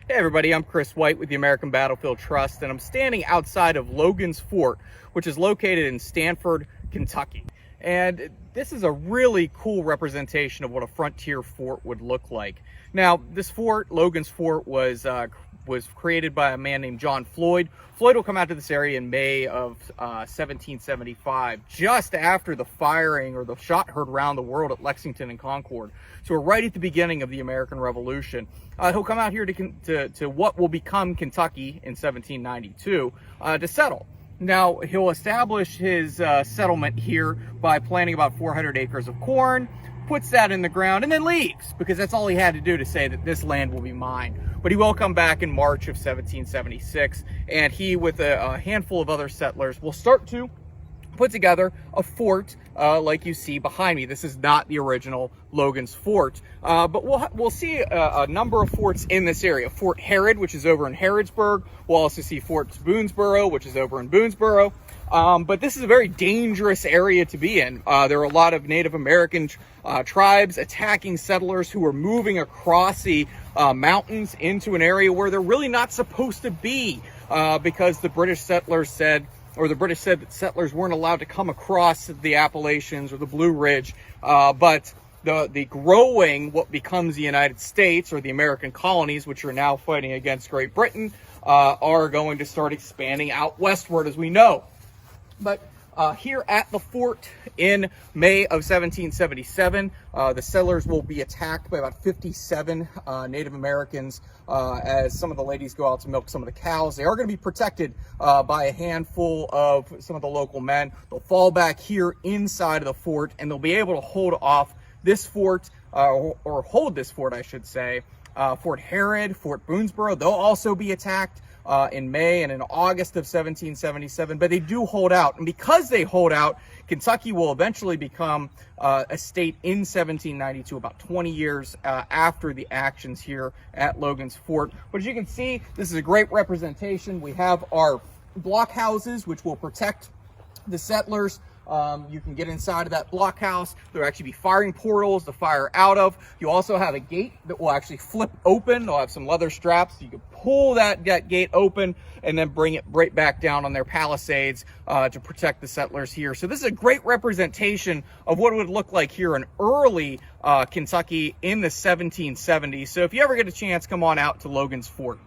Hey everybody, I'm Chris White with the American Battlefield Trust, and I'm standing outside of Logan's Fort, which is located in Stanford, Kentucky. And this is a really cool representation of what a frontier fort would look like. Now, this fort, Logan's Fort, was created by a man named John Floyd. Floyd will come out to this area in May of 1775, just after the firing or the shot heard around the world at Lexington and Concord. So we're right at the beginning of the American Revolution. He'll come out here to what will become Kentucky in 1792 to settle. Now, he'll establish his settlement here by planting about 400 acres of corn, puts that in the ground, and then leaves, because that's all he had to do to say that this land will be mine. But he will come back in March of 1776, and he, with a handful of other settlers, will start to put together a fort like you see behind me. This is not the original Logan's Fort, but we'll see a number of forts in this area. Fort Herod, which is over in Harrodsburg. We'll also see Fort Boonesborough, which is over in Boonesborough. But this is a very dangerous area to be in. There are a lot of Native American tribes attacking settlers who are moving across the mountains into an area where they're really not supposed to be, because the British settlers said, or the British said, that settlers weren't allowed to come across the Appalachians or the Blue Ridge. But the growing, what becomes the United States, or the American colonies, which are now fighting against Great Britain, are going to start expanding out westward, as we know. But here at the fort in May of 1777, the settlers will be attacked by about 57 Native Americans as some of the ladies go out to milk some of the cows. They are going to be protected by a handful of some of the local men. They'll fall back here inside of the fort, and they'll be able to hold off this fort, or hold this fort, I should say. Fort Herod, Fort Boonesborough, they'll also be attacked in May and in August of 1777, but they do hold out. And because they hold out, Kentucky will eventually become a state in 1792, about 20 years after the actions here at Logan's Fort. But as you can see, this is a great representation. We have our blockhouses, which will protect the settlers. You can get inside of that blockhouse. There'll actually be firing portals to fire out of. You also have a gate that will actually flip open. They'll have some leather straps. So you can pull that gate open and then bring it right back down on their palisades to protect the settlers here. So this is a great representation of what it would look like here in early Kentucky in the 1770s. So if you ever get a chance, come on out to Logan's Fort.